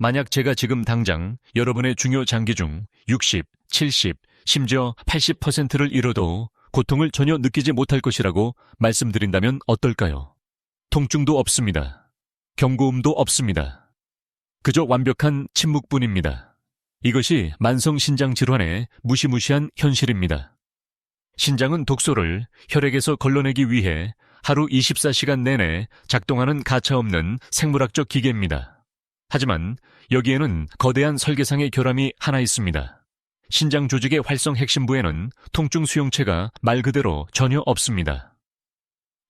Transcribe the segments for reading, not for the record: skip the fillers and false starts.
만약 제가 지금 당장 여러분의 중요 장기 중 60, 70, 심지어 80%를 잃어도 고통을 전혀 느끼지 못할 것이라고 말씀드린다면 어떨까요? 통증도 없습니다. 경고음도 없습니다. 그저 완벽한 침묵뿐입니다. 이것이 만성신장 질환의 무시무시한 현실입니다. 신장은 독소를 혈액에서 걸러내기 위해 하루 24시간 내내 작동하는 가차없는 생물학적 기계입니다. 하지만 여기에는 거대한 설계상의 결함이 하나 있습니다. 신장 조직의 활성 핵심부에는 통증 수용체가 말 그대로 전혀 없습니다.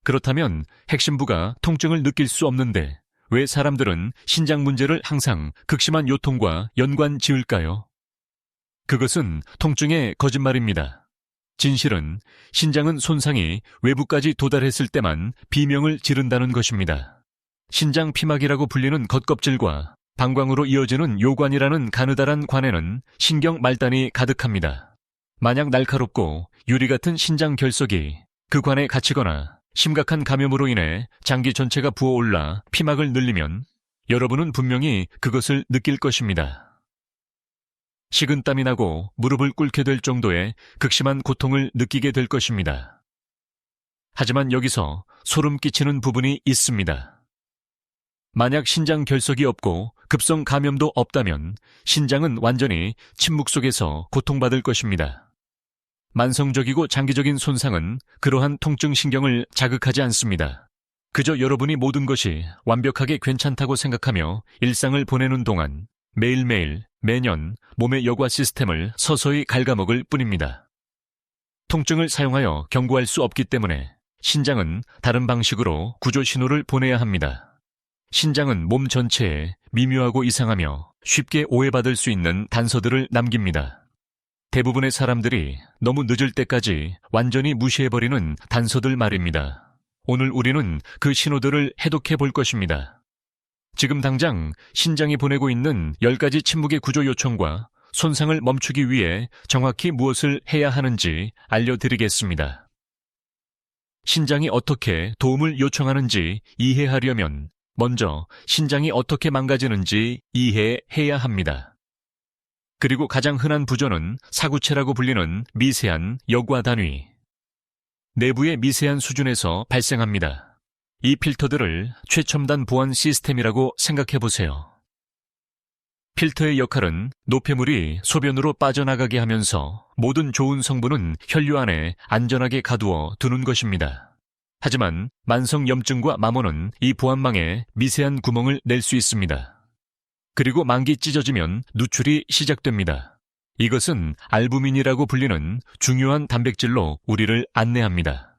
그렇다면 핵심부가 통증을 느낄 수 없는데 왜 사람들은 신장 문제를 항상 극심한 요통과 연관 지을까요? 그것은 통증의 거짓말입니다. 진실은 신장은 손상이 외부까지 도달했을 때만 비명을 지른다는 것입니다. 신장 피막이라고 불리는 겉껍질과 방광으로 이어지는 요관이라는 가느다란 관에는 신경 말단이 가득합니다. 만약 날카롭고 유리 같은 신장 결석이 그 관에 갇히거나 심각한 감염으로 인해 장기 전체가 부어올라 피막을 늘리면 여러분은 분명히 그것을 느낄 것입니다. 식은땀이 나고 무릎을 꿇게 될 정도의 극심한 고통을 느끼게 될 것입니다. 하지만 여기서 소름 끼치는 부분이 있습니다. 만약 신장 결석이 없고 급성 감염도 없다면 신장은 완전히 침묵 속에서 고통받을 것입니다. 만성적이고 장기적인 손상은 그러한 통증 신경을 자극하지 않습니다. 그저 여러분이 모든 것이 완벽하게 괜찮다고 생각하며 일상을 보내는 동안 매일매일, 매년 몸의 여과 시스템을 서서히 갉아먹을 뿐입니다. 통증을 사용하여 경고할 수 없기 때문에 신장은 다른 방식으로 구조 신호를 보내야 합니다. 신장은 몸 전체에 미묘하고 이상하며 쉽게 오해받을 수 있는 단서들을 남깁니다. 대부분의 사람들이 너무 늦을 때까지 완전히 무시해버리는 단서들 말입니다. 오늘 우리는 그 신호들을 해독해 볼 것입니다. 지금 당장 신장이 보내고 있는 10가지 침묵의 구조 요청과 손상을 멈추기 위해 정확히 무엇을 해야 하는지 알려드리겠습니다. 신장이 어떻게 도움을 요청하는지 이해하려면 먼저 신장이 어떻게 망가지는지 이해해야 합니다. 그리고 가장 흔한 부조는 사구체라고 불리는 미세한 여과 단위. 내부의 미세한 수준에서 발생합니다. 이 필터들을 최첨단 보안 시스템이라고 생각해 보세요. 필터의 역할은 노폐물이 소변으로 빠져나가게 하면서 모든 좋은 성분은 혈류 안에 안전하게 가두어 두는 것입니다. 하지만 만성염증과 마모는 이 보안망에 미세한 구멍을 낼 수 있습니다. 그리고 망기 찢어지면 누출이 시작됩니다. 이것은 알부민이라고 불리는 중요한 단백질로 우리를 안내합니다.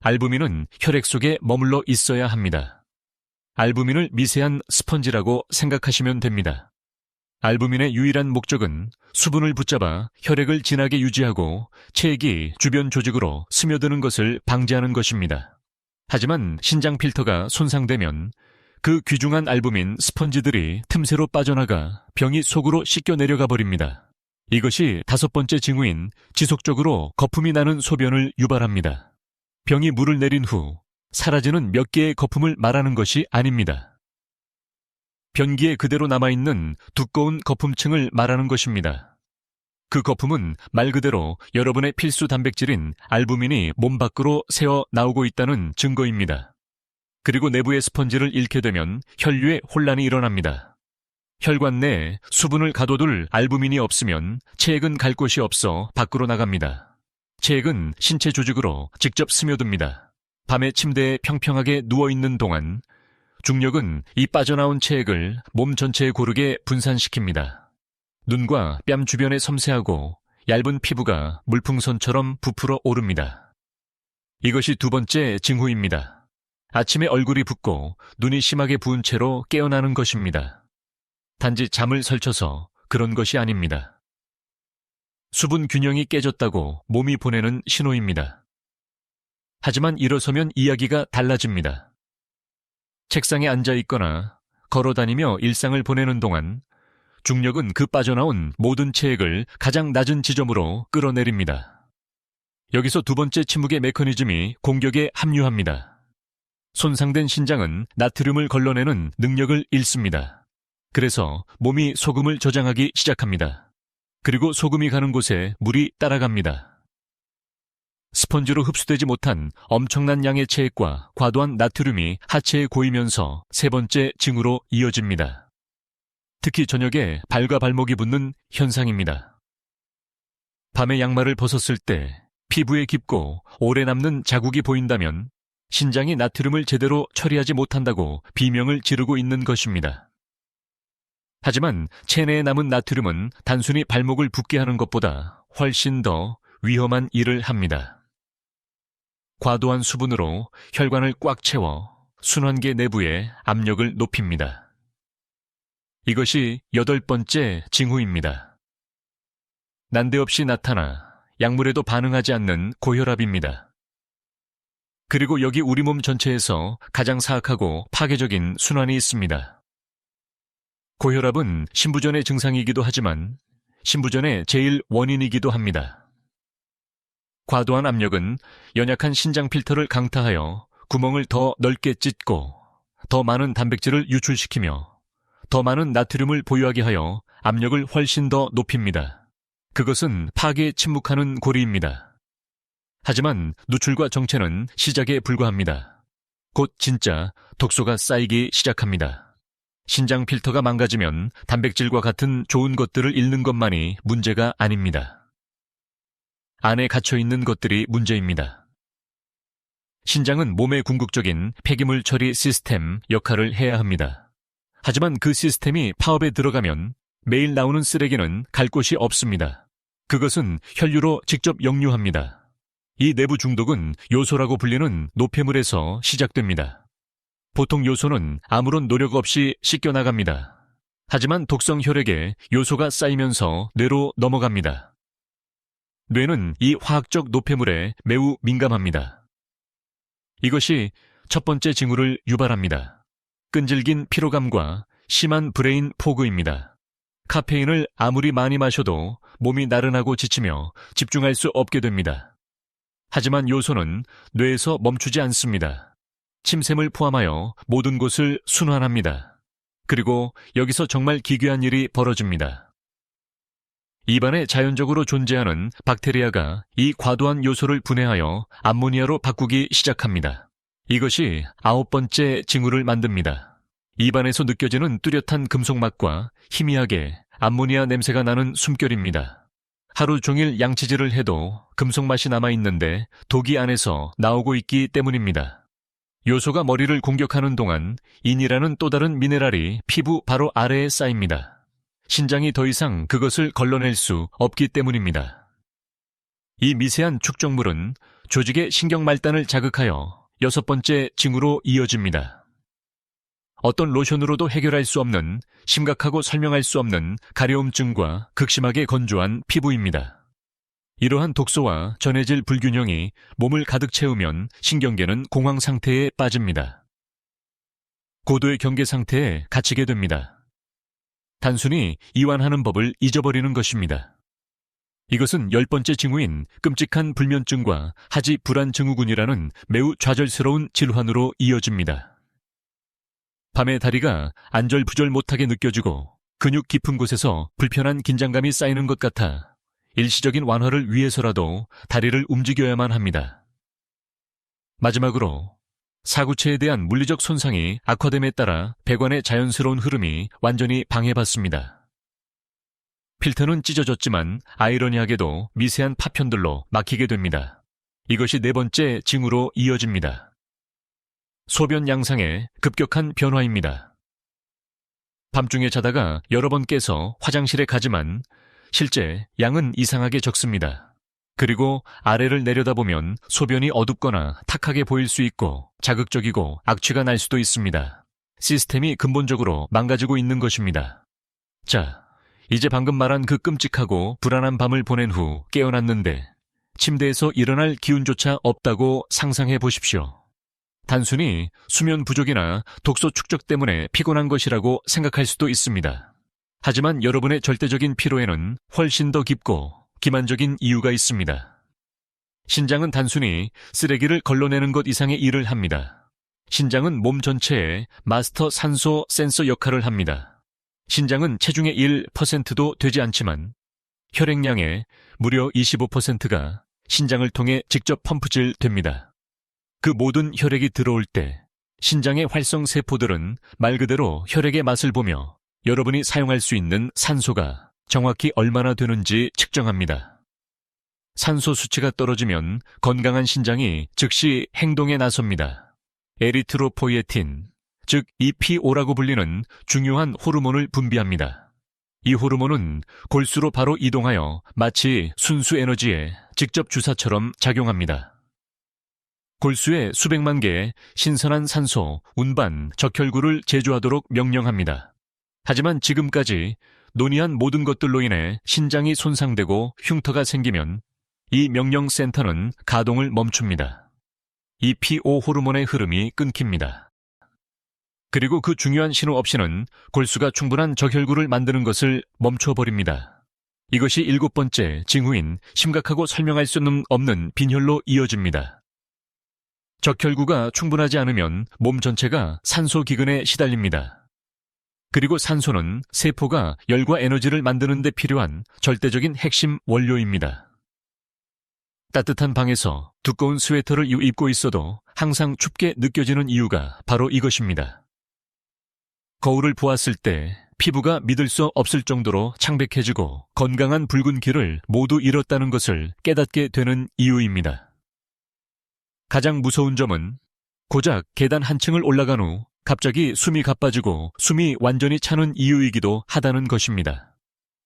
알부민은 혈액 속에 머물러 있어야 합니다. 알부민을 미세한 스펀지라고 생각하시면 됩니다. 알부민의 유일한 목적은 수분을 붙잡아 혈액을 진하게 유지하고 체액이 주변 조직으로 스며드는 것을 방지하는 것입니다. 하지만 신장 필터가 손상되면 그 귀중한 알부민 스펀지들이 틈새로 빠져나가 병이 속으로 씻겨 내려가 버립니다. 이것이 5번째 징후인 지속적으로 거품이 나는 소변을 유발합니다. 병이 물을 내린 후 사라지는 몇 개의 거품을 말하는 것이 아닙니다. 변기에 그대로 남아있는 두꺼운 거품층을 말하는 것입니다. 그 거품은 말 그대로 여러분의 필수 단백질인 알부민이 몸 밖으로 새어 나오고 있다는 증거입니다. 그리고 내부의 스펀지를 잃게 되면 혈류에 혼란이 일어납니다. 혈관 내에 수분을 가둬둘 알부민이 없으면 체액은 갈 곳이 없어 밖으로 나갑니다. 체액은 신체 조직으로 직접 스며듭니다. 밤에 침대에 평평하게 누워있는 동안 중력은 이 빠져나온 체액을 몸 전체에 고르게 분산시킵니다. 눈과 뺨 주변에 섬세하고 얇은 피부가 물풍선처럼 부풀어 오릅니다. 이것이 2번째 징후입니다. 아침에 얼굴이 붓고 눈이 심하게 부은 채로 깨어나는 것입니다. 단지 잠을 설쳐서 그런 것이 아닙니다. 수분 균형이 깨졌다고 몸이 보내는 신호입니다. 하지만 일어서면 이야기가 달라집니다. 책상에 앉아 있거나 걸어다니며 일상을 보내는 동안 중력은 그 빠져나온 모든 체액을 가장 낮은 지점으로 끌어내립니다. 여기서 2번째 침묵의 메커니즘이 공격에 합류합니다. 손상된 신장은 나트륨을 걸러내는 능력을 잃습니다. 그래서 몸이 소금을 저장하기 시작합니다. 그리고 소금이 가는 곳에 물이 따라갑니다. 스펀지로 흡수되지 못한 엄청난 양의 체액과 과도한 나트륨이 하체에 고이면서 세 번째 징후로 이어집니다. 특히 저녁에 발과 발목이 붓는 현상입니다. 밤에 양말을 벗었을 때 피부에 깊고 오래 남는 자국이 보인다면 신장이 나트륨을 제대로 처리하지 못한다고 비명을 지르고 있는 것입니다. 하지만 체내에 남은 나트륨은 단순히 발목을 붓게 하는 것보다 훨씬 더 위험한 일을 합니다. 과도한 수분으로 혈관을 꽉 채워 순환계 내부의 압력을 높입니다. 이것이 8번째 징후입니다. 난데없이 나타나 약물에도 반응하지 않는 고혈압입니다. 그리고 여기 우리 몸 전체에서 가장 사악하고 파괴적인 순환이 있습니다. 고혈압은 신부전의 증상이기도 하지만 신부전의 제일 원인이기도 합니다. 과도한 압력은 연약한 신장 필터를 강타하여 구멍을 더 넓게 찢고 더 많은 단백질을 유출시키며 더 많은 나트륨을 보유하게 하여 압력을 훨씬 더 높입니다. 그것은 파괴에 침묵하는 고리입니다. 하지만 누출과 정체는 시작에 불과합니다. 곧 진짜 독소가 쌓이기 시작합니다. 신장 필터가 망가지면 단백질과 같은 좋은 것들을 잃는 것만이 문제가 아닙니다. 안에 갇혀있는 것들이 문제입니다. 신장은 몸의 궁극적인 폐기물 처리 시스템 역할을 해야 합니다. 하지만 그 시스템이 파업에 들어가면 매일 나오는 쓰레기는 갈 곳이 없습니다. 그것은 혈류로 직접 역류합니다. 이 내부 중독은 요소라고 불리는 노폐물에서 시작됩니다. 보통 요소는 아무런 노력 없이 씻겨나갑니다. 하지만 독성 혈액에 요소가 쌓이면서 뇌로 넘어갑니다. 뇌는 이 화학적 노폐물에 매우 민감합니다. 이것이 첫 번째 징후를 유발합니다. 끈질긴 피로감과 심한 브레인 포그입니다. 카페인을 아무리 많이 마셔도 몸이 나른하고 지치며 집중할 수 없게 됩니다. 하지만 요소는 뇌에서 멈추지 않습니다. 침샘을 포함하여 모든 곳을 순환합니다. 그리고 여기서 정말 기괴한 일이 벌어집니다. 입안에 자연적으로 존재하는 박테리아가 이 과도한 요소를 분해하여 암모니아로 바꾸기 시작합니다. 이것이 9번째 징후를 만듭니다. 입안에서 느껴지는 뚜렷한 금속 맛과 희미하게 암모니아 냄새가 나는 숨결입니다. 하루 종일 양치질을 해도 금속 맛이 남아있는데 독이 안에서 나오고 있기 때문입니다. 요소가 머리를 공격하는 동안 인이라는 또 다른 미네랄이 피부 바로 아래에 쌓입니다. 신장이 더 이상 그것을 걸러낼 수 없기 때문입니다. 이 미세한 축적물은 조직의 신경말단을 자극하여 6번째 징후로 이어집니다. 어떤 로션으로도 해결할 수 없는 심각하고 설명할 수 없는 가려움증과 극심하게 건조한 피부입니다. 이러한 독소와 전해질 불균형이 몸을 가득 채우면 신경계는 공황 상태에 빠집니다. 고도의 경계 상태에 갇히게 됩니다. 단순히 이완하는 법을 잊어버리는 것입니다. 이것은 10번째 징후인 끔찍한 불면증과 하지 불안 증후군이라는 매우 좌절스러운 질환으로 이어집니다. 밤에 다리가 안절부절 못하게 느껴지고 근육 깊은 곳에서 불편한 긴장감이 쌓이는 것 같아 일시적인 완화를 위해서라도 다리를 움직여야만 합니다. 마지막으로 사구체에 대한 물리적 손상이 악화됨에 따라 배관의 자연스러운 흐름이 완전히 방해받습니다. 필터는 찢어졌지만 아이러니하게도 미세한 파편들로 막히게 됩니다. 이것이 4번째 징후로 이어집니다. 소변 양상의 급격한 변화입니다. 밤중에 자다가 여러 번 깨서 화장실에 가지만 실제 양은 이상하게 적습니다. 그리고 아래를 내려다보면 소변이 어둡거나 탁하게 보일 수 있고 자극적이고 악취가 날 수도 있습니다. 시스템이 근본적으로 망가지고 있는 것입니다. 자, 이제 방금 말한 그 끔찍하고 불안한 밤을 보낸 후 깨어났는데 침대에서 일어날 기운조차 없다고 상상해 보십시오. 단순히 수면 부족이나 독소 축적 때문에 피곤한 것이라고 생각할 수도 있습니다. 하지만 여러분의 절대적인 피로에는 훨씬 더 깊고 기만적인 이유가 있습니다. 신장은 단순히 쓰레기를 걸러내는 것 이상의 일을 합니다. 신장은 몸 전체에 마스터 산소 센서 역할을 합니다. 신장은 체중의 1%도 되지 않지만 혈액량의 무려 25%가 신장을 통해 직접 펌프질 됩니다. 그 모든 혈액이 들어올 때 신장의 활성 세포들은 말 그대로 혈액의 맛을 보며 여러분이 사용할 수 있는 산소가 정확히 얼마나 되는지 측정합니다. 산소 수치가 떨어지면 건강한 신장이 즉시 행동에 나섭니다. 에리트로포이에틴, 즉 EPO라고 불리는 중요한 호르몬을 분비합니다. 이 호르몬은 골수로 바로 이동하여 마치 순수 에너지에 직접 주사처럼 작용합니다. 골수에 수백만 개의 신선한 산소, 운반, 적혈구를 제조하도록 명령합니다. 하지만 지금까지 논의한 모든 것들로 인해 신장이 손상되고 흉터가 생기면 이 명령센터는 가동을 멈춥니다. EPO 호르몬의 흐름이 끊깁니다. 그리고 그 중요한 신호 없이는 골수가 충분한 적혈구를 만드는 것을 멈춰버립니다. 이것이 7번째 징후인 심각하고 설명할 수 없는 빈혈로 이어집니다. 적혈구가 충분하지 않으면 몸 전체가 산소 기근에 시달립니다. 그리고 산소는 세포가 열과 에너지를 만드는 데 필요한 절대적인 핵심 원료입니다. 따뜻한 방에서 두꺼운 스웨터를 입고 있어도 항상 춥게 느껴지는 이유가 바로 이것입니다. 거울을 보았을 때 피부가 믿을 수 없을 정도로 창백해지고 건강한 붉은기를 모두 잃었다는 것을 깨닫게 되는 이유입니다. 가장 무서운 점은 고작 계단 한 층을 올라간 후 갑자기 숨이 가빠지고 숨이 완전히 차는 이유이기도 하다는 것입니다.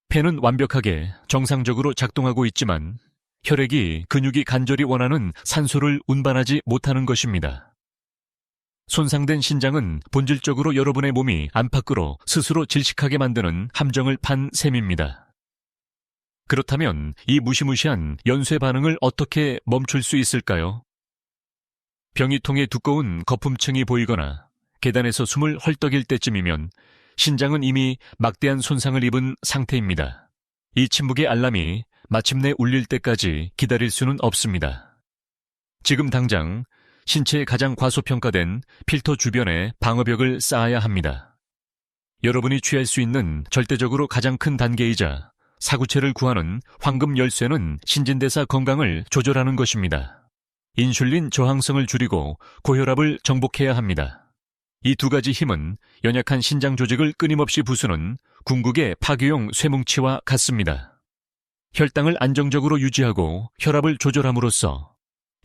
폐는 완벽하게 정상적으로 작동하고 있지만 혈액이 근육이 간절히 원하는 산소를 운반하지 못하는 것입니다. 손상된 신장은 본질적으로 여러분의 몸이 안팎으로 스스로 질식하게 만드는 함정을 판 셈입니다. 그렇다면 이 무시무시한 연쇄 반응을 어떻게 멈출 수 있을까요? 병이통에 두꺼운 거품층이 보이거나 계단에서 숨을 헐떡일 때쯤이면 신장은 이미 막대한 손상을 입은 상태입니다. 이 침묵의 알람이 마침내 울릴 때까지 기다릴 수는 없습니다. 지금 당장 신체의 가장 과소평가된 필터 주변에 방어벽을 쌓아야 합니다. 여러분이 취할 수 있는 절대적으로 가장 큰 단계이자 사구체를 구하는 황금 열쇠는 신진대사 건강을 조절하는 것입니다. 인슐린 저항성을 줄이고 고혈압을 정복해야 합니다. 이 두 가지 힘은 연약한 신장 조직을 끊임없이 부수는 궁극의 파괴용 쇠뭉치와 같습니다. 혈당을 안정적으로 유지하고 혈압을 조절함으로써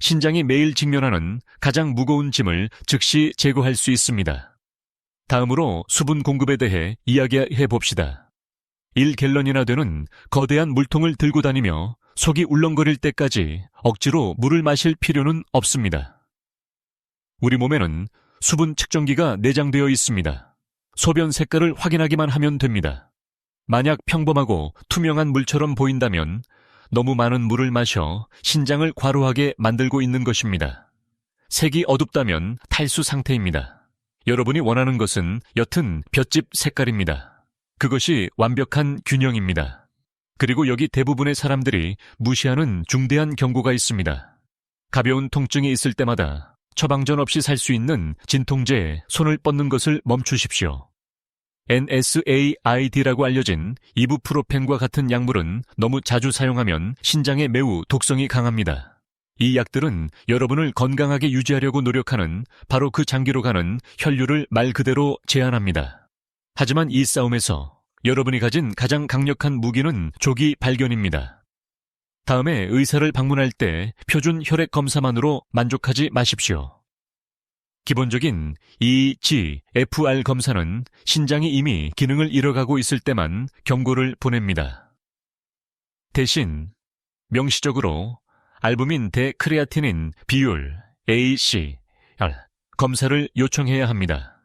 신장이 매일 직면하는 가장 무거운 짐을 즉시 제거할 수 있습니다. 다음으로 수분 공급에 대해 이야기해 봅시다. 1갤런이나 되는 거대한 물통을 들고 다니며 속이 울렁거릴 때까지 억지로 물을 마실 필요는 없습니다. 우리 몸에는 수분 측정기가 내장되어 있습니다. 소변 색깔을 확인하기만 하면 됩니다. 만약 평범하고 투명한 물처럼 보인다면 너무 많은 물을 마셔 신장을 과로하게 만들고 있는 것입니다. 색이 어둡다면 탈수 상태입니다. 여러분이 원하는 것은 옅은 볏짚 색깔입니다. 그것이 완벽한 균형입니다. 그리고 여기 대부분의 사람들이 무시하는 중대한 경고가 있습니다. 가벼운 통증이 있을 때마다 처방전 없이 살 수 있는 진통제에 손을 뻗는 것을 멈추십시오. NSAID라고 알려진 이부프로펜과 같은 약물은 너무 자주 사용하면 신장에 매우 독성이 강합니다. 이 약들은 여러분을 건강하게 유지하려고 노력하는 바로 그 장기로 가는 혈류를 말 그대로 제한합니다. 하지만 이 싸움에서 여러분이 가진 가장 강력한 무기는 조기 발견입니다. 다음에 의사를 방문할 때 표준 혈액 검사만으로 만족하지 마십시오. 기본적인 EGFR 검사는 신장이 이미 기능을 잃어가고 있을 때만 경고를 보냅니다. 대신 명시적으로 알부민 대 크레아티닌 비율 ACR 검사를 요청해야 합니다.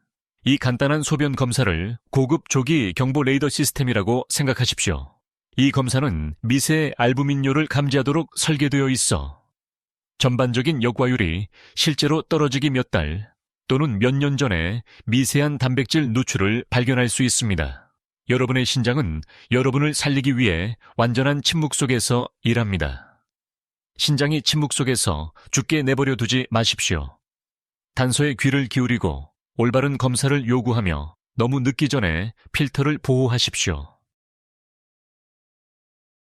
이 간단한 소변 검사를 고급 조기 경보 레이더 시스템이라고 생각하십시오. 이 검사는 미세 알부민료를 감지하도록 설계되어 있어 전반적인 역과율이 실제로 떨어지기 몇 달 또는 몇 년 전에 미세한 단백질 누출을 발견할 수 있습니다. 여러분의 신장은 여러분을 살리기 위해 완전한 침묵 속에서 일합니다. 신장이 침묵 속에서 죽게 내버려 두지 마십시오. 단서에 귀를 기울이고 올바른 검사를 요구하며 너무 늦기 전에 필터를 보호하십시오.